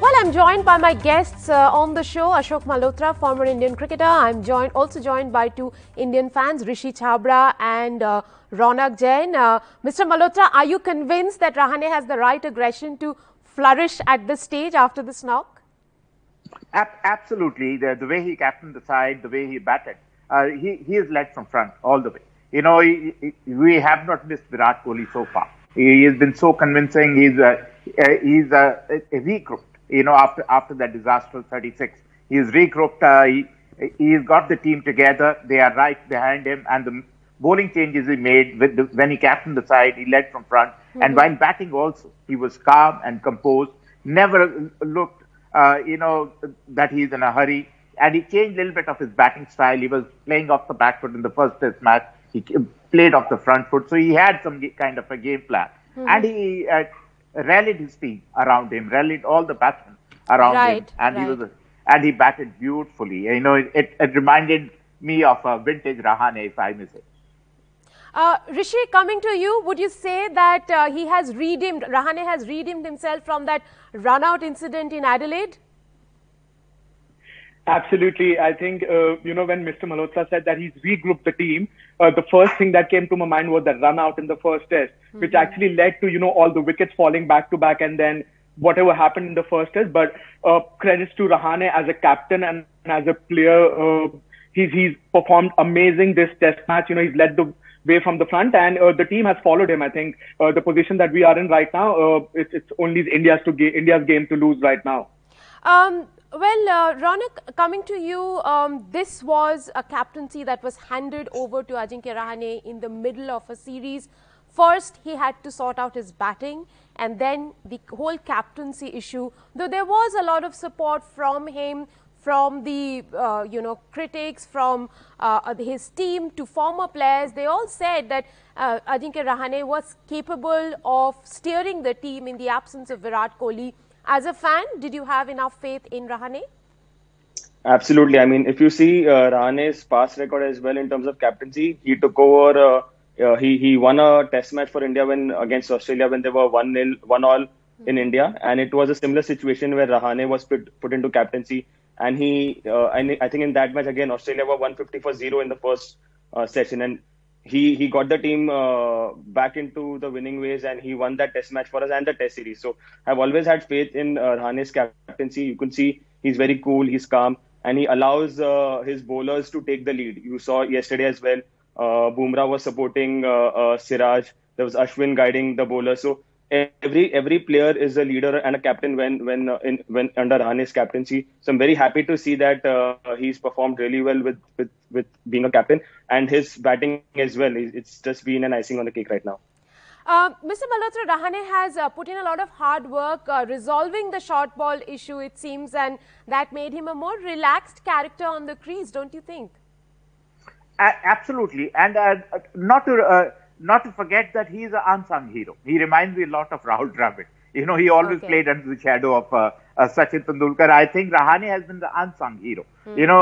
Well, I'm joined by my guests on the show, Ashok Malhotra, former Indian cricketer. I'm also joined by two Indian fans, Rishi Chhabra and Ronak Jain. Mr. Malhotra, are you convinced that Rahane has the right aggression to flourish at this stage after this knock? Absolutely. The way he captained the side, the way he batted, he is led from front all the way. We have not missed Virat Kohli so far. He has been so convincing. He's regrouped. After that disastrous 36, he's regrouped. He's got the team together. They are right behind him, and the bowling changes he made when he captained the side, he led from front. And while batting also, he was calm and composed. Never looked, that he's in a hurry. And he changed a little bit of his batting style. He was playing off the back foot in the first test match. He played off the front foot. So he had some kind of a game plan. And he rallied his team around him, rallied all the batsmen around him. And he batted beautifully. It reminded me of a vintage Rahane, if I may say. Rishi, coming to you, would you say that Rahane has redeemed himself from that run-out incident in Adelaide? Absolutely. I think, when Mr. Malhotra said that he's regrouped the team, the first thing that came to my mind was that run out in the first test, which actually led to, all the wickets falling back to back and then whatever happened in the first test. But credits to Rahane as a captain and as a player. He's performed amazing this test match. He's led the way from the front and the team has followed him. I think the position that we are in right now, it's only India's game to lose right now. Well, Ronak, coming to you, this was a captaincy that was handed over to Ajinkya Rahane in the middle of a series. First, he had to sort out his batting and then the whole captaincy issue. Though there was a lot of support from him, from the, critics, from his team to former players, they all said that Ajinkya Rahane was capable of steering the team in the absence of Virat Kohli. As a fan, did you have enough faith in Rahane? Absolutely. I mean, if you see Rahane's past record as well in terms of captaincy, he took over. He won a test match for India against Australia when they were 1-0, 1-all in India, and it was a similar situation where Rahane was put into captaincy, and I think in that match again Australia were 150 for 0 in the first session, and he got the team back into the winning ways and he won that test match for us and the test series. So I've always had faith in Rahane's captaincy. You can see he's very cool, he's calm, and he allows his bowlers to take the lead. You saw yesterday as well, Bumrah was supporting Siraj. There was Ashwin guiding the bowler. So every player is a leader and a captain when under Rahane's captaincy. So I'm very happy to see that he's performed really well with being a captain, and his batting as well. It's just been an icing on the cake right now. Mr. Malhotra, Rahane has put in a lot of hard work resolving the short ball issue, it seems, and that made him a more relaxed character on the crease, don't you think? Absolutely, and not to forget that he is an unsung hero. He reminds me a lot of Rahul Dravid. He always played under the shadow of Sachin Tendulkar. I think Rahane has been the unsung hero.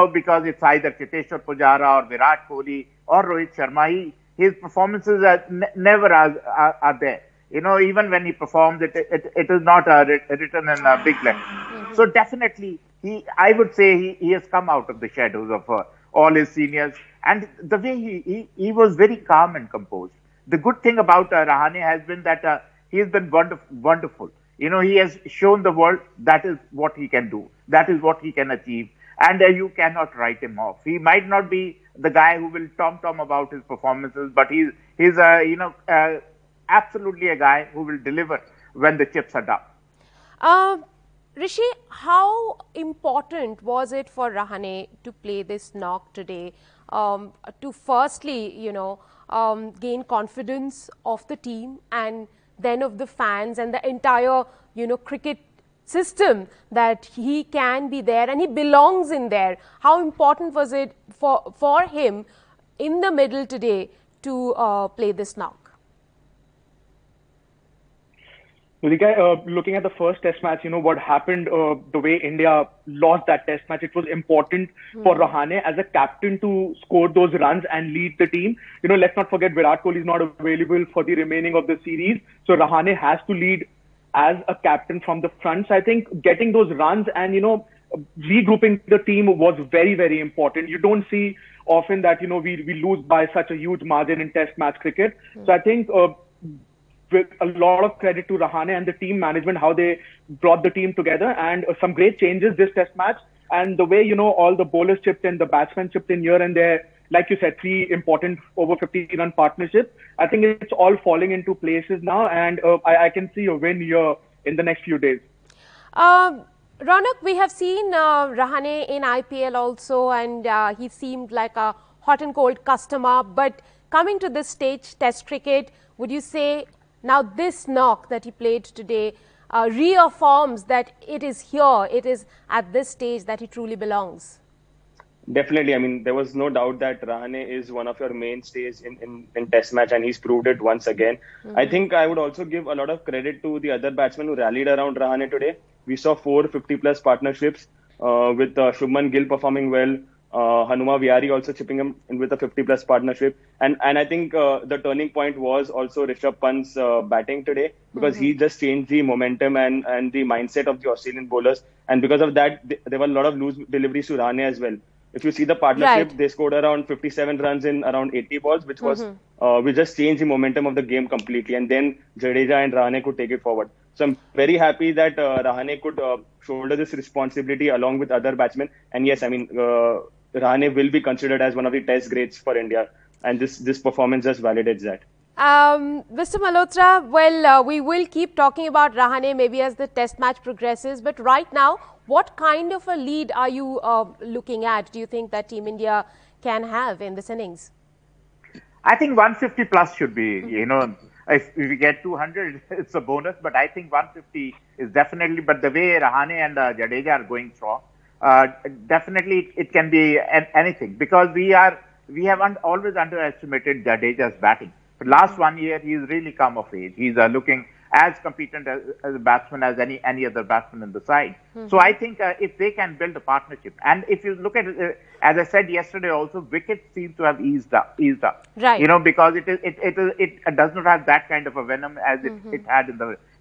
Because it's either Cheteshwar Pujara or Virat Kohli or Rohit Sharma. His performances never are there. Even when he performs, it is not written in a big letter. So definitely, I would say he has come out of the shadows of all his seniors. And the way he was very calm and composed. The good thing about Rahane has been that he has been wonderful. He has shown the world that is what he can do. That is what he can achieve. And you cannot write him off. He might not be the guy who will tom-tom about his performances, but he's absolutely a guy who will deliver when the chips are down. Rishi, how important was it for Rahane to play this knock today? To firstly, gain confidence of the team and then of the fans and the entire, cricket system that he can be there and he belongs in there. How important was it for him in the middle today to play this knock? Mudika, looking at the first test match, what happened, the way India lost that test match, it was important for Rahane as a captain to score those runs and lead the team. Let's not forget Virat Kohli is not available for the remaining of the series. So Rahane has to lead as a captain from the front. So I think getting those runs and, regrouping the team was very, very important. You don't see often that, we lose by such a huge margin in test match cricket. So I think with a lot of credit to Rahane and the team management, how they brought the team together, and some great changes this test match. And the way, all the bowlers chipped in, the batsmen chipped in here and there, like you said, 3 important over 50-run partnerships. I think it's all falling into places now, and I can see a win here in the next few days. Ronak, we have seen Rahane in IPL also, and he seemed like a hot and cold customer. But coming to this stage, Test cricket, would you say now this knock that he played today reaffirms that it is here, it is at this stage that he truly belongs? Definitely. I mean, there was no doubt that Rahane is one of your mainstays in Test match, and he's proved it once again. I think I would also give a lot of credit to the other batsmen who rallied around Rahane today. We saw 4 50-plus partnerships with Shubman Gill performing well, Hanuma Vihari also chipping in with a 50-plus partnership. And I think the turning point was also Rishabh Pant's batting today, because he just changed the momentum and the mindset of the Australian bowlers. And because of that, there were a lot of loose deliveries to Rahane as well. If you see the partnership, they scored around 57 runs in around 80 balls, which was we just changed the momentum of the game completely. And then Jadeja and Rahane could take it forward. So I'm very happy that Rahane could shoulder this responsibility along with other batsmen. And yes, I mean, Rahane will be considered as one of the Test greats for India. And this performance just validates that. Mr. Malhotra, well, we will keep talking about Rahane maybe as the Test match progresses. But right now, what kind of a lead are you looking at? Do you think that Team India can have in this innings? I think 150 plus should be, if we get 200, it's a bonus. But I think 150 is definitely, but the way Rahane and Jadeja are going strong, definitely it can be anything, because we have always underestimated Jadeja's batting. But last 1 year, he's really come of age. He's looking as competent as a batsman as any other batsman in the side. So I think if they can build a partnership, and if you look at it, as I said yesterday also, wickets seem to have eased up. Right. Because it does not have that kind of a venom as it had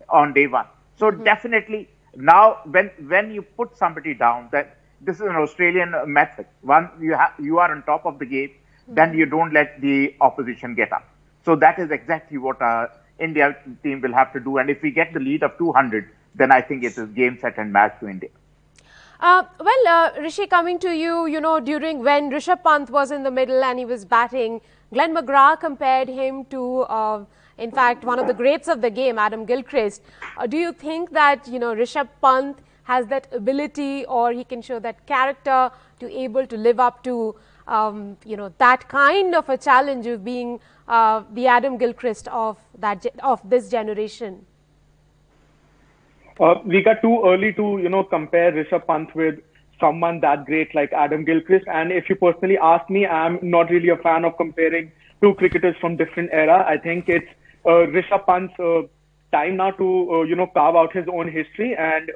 on day one. So definitely now when you put somebody down, that this is an Australian method. One, you are on top of the game, then you don't let the opposition get up. So that is exactly what India team will have to do. And if we get the lead of 200, then I think it is game, set and match to India. Rishi, coming to you, during when Rishabh Pant was in the middle and he was batting, Glenn McGrath compared him to, in fact, one of the greats of the game, Adam Gilchrist. Do you think that, Rishabh Pant has that ability, or he can show that character to able to live up to, that kind of a challenge of being the Adam Gilchrist of this generation? We got too early to, compare Rishabh Pant with someone that great like Adam Gilchrist. And if you personally ask me, I'm not really a fan of comparing two cricketers from different era. I think it's Rishabh Pant's time now to, carve out his own history and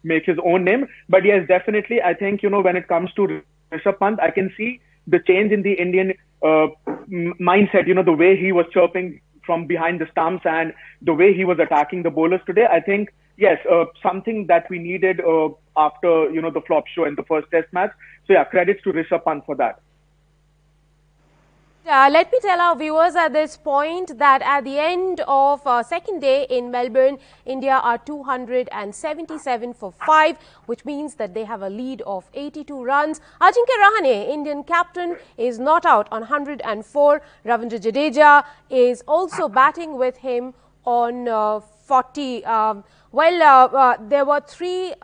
make his own name. But yes, definitely, I think, when it comes to Rishabh Pant, I can see the change in the Indian mindset, the way he was chirping from behind the stumps and the way he was attacking the bowlers today. I think, yes, something that we needed after, the flop show in the first Test match. So, yeah, credits to Rishabh Pant for that. Let me tell our viewers at this point that at the end of second day in Melbourne, India are 277 for 5, which means that they have a lead of 82 runs. Ajinkya Rahane, Indian captain, is not out on 104. Ravindra Jadeja is also batting with him on 40. There were 3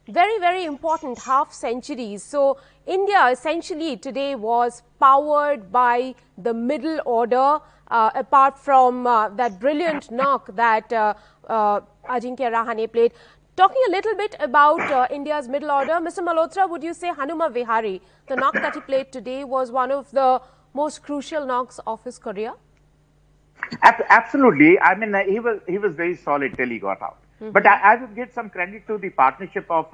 very, very important half centuries. So India essentially today was powered by the middle order, apart from that brilliant knock that Ajinkya Rahane played. Talking a little bit about India's middle order, Mr. Malhotra, would you say Hanuma Vihari, the knock that he played today, was one of the most crucial knocks of his career? Absolutely. I mean, he was very solid till he got out. But I would give some credit to the partnership of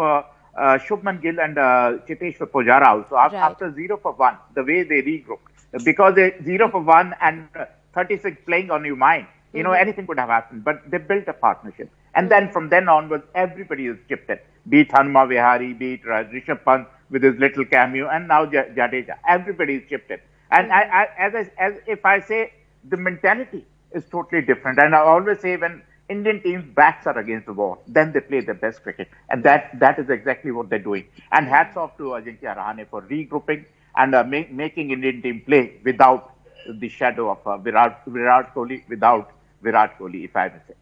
Shubman Gill and Cheteshwar Pujara also. After 0 for 1, the way they regrouped, because 0 for 1 and 36 playing on your mind, anything could have happened. But they built a partnership. And then from then onwards, everybody is chipped in. Be it Hanuma Vihari, be it Rishabh Pant with his little cameo, and now Jadeja. Everybody is chipped in. And as if I say, the mentality is totally different. And I always say when Indian teams' backs are against the wall, then they play their best cricket. And that is exactly what they're doing. And hats off to Ajinkya Rahane for regrouping and making Indian team play without the shadow of Virat Kohli, without Virat Kohli, if I may say.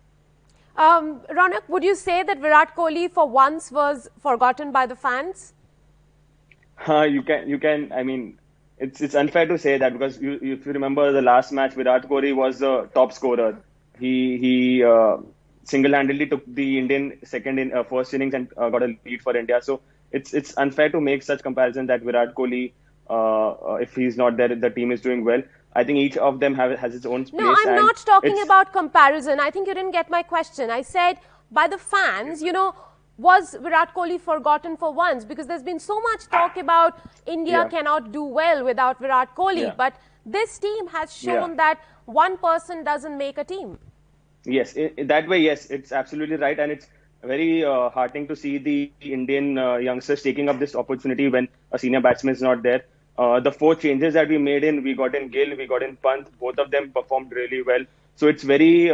Ronak, would you say that Virat Kohli for once was forgotten by the fans? You can. I mean, it's unfair to say that because if you remember the last match, Virat Kohli was the top scorer. He single-handedly took the Indian first innings and got a lead for India. So it's unfair to make such comparison that Virat Kohli, if he's not there, the team is doing well. I think each of them has its own place. No, I'm not talking about comparison. I think you didn't get my question. I said by the fans, was Virat Kohli forgotten for once? Because there's been so much talk about India cannot do well without Virat Kohli. Yeah. But this team has shown that one person doesn't make a team. Yes, that way, yes, it's absolutely right. And it's very heartening to see the Indian youngsters taking up this opportunity when a senior batsman is not there. The 4 changes that we got in Gill, we got in Pant, both of them performed really well. So it's very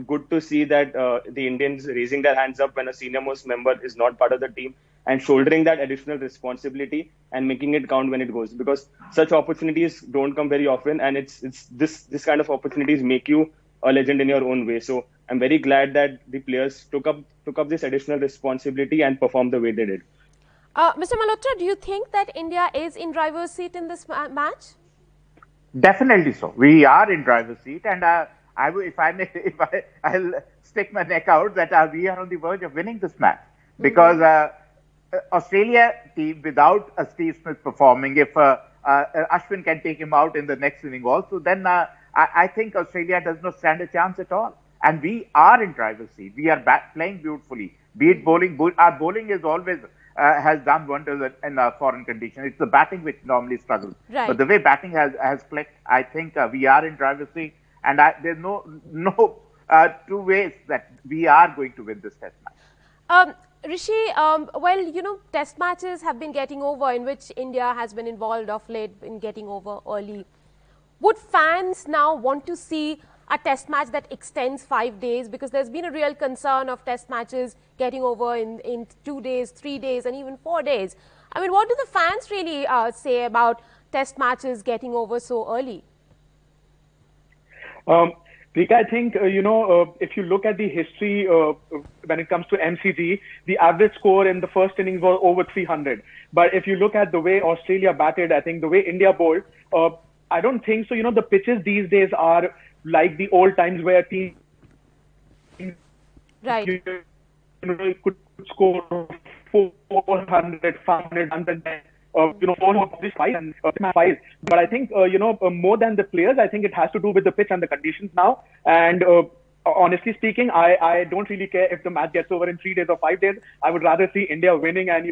good to see that the Indians raising their hands up when a senior most member is not part of the team and shouldering that additional responsibility and making it count when it goes. Because such opportunities don't come very often, and it's this kind of opportunities make you a legend in your own way. So I'm very glad that the players took up this additional responsibility and performed the way they did. Mr. Malhotra, do you think that India is in driver's seat in this match? Definitely so. We are in driver's seat, and I'll stick my neck out that we are on the verge of winning this match because Australia team without Steve Smith performing, if Ashwin can take him out in the next inning also, then I think Australia does not stand a chance at all. And we are in driver's seat. We are playing beautifully. Be it bowling, our bowling is always has done wonders in foreign conditions. It's the batting which normally struggles. Right. But the way batting has clicked, I think we are in driver's seat. And there's no two ways that we are going to win this test match. Rishi, well, test matches have been getting over, in which India has been involved of late in getting over early. Would fans now want to see a test match that extends 5 days? Because there's been a real concern of test matches getting over in 2 days, 3 days, and even 4 days. I mean, what do the fans really say about test matches getting over so early? Rika, I think, if you look at the history when it comes to MCG, the average score in the first innings was over 300. But if you look at the way Australia batted, I think the way India bowled, I don't think so. The pitches these days are like the old times where teams could score 400, 500, and then all of this five and five. But I think more than the players, I think it has to do with the pitch and the conditions now. And honestly speaking, I don't really care if the match gets over in 3 days or 5 days. I would rather see India winning and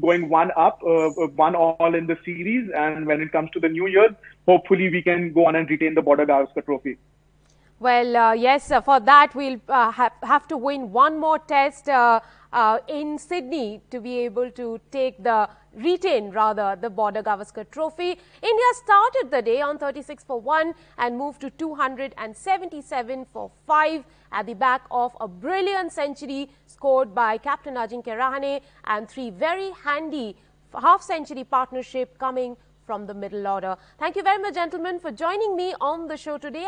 going 1-all in the series. And when it comes to the New Year, hopefully we can go on and retain the Border Gavaskar Trophy. Well, yes, for that we'll have to win one more test in Sydney to be able to retain the Border Gavaskar Trophy. India started the day on 36 for 1 and moved to 277 for 5 at the back of a brilliant century scored by Captain Ajinkya Rahane and 3 very handy half-century partnership coming from the middle order. Thank you very much, gentlemen, for joining me on the show today.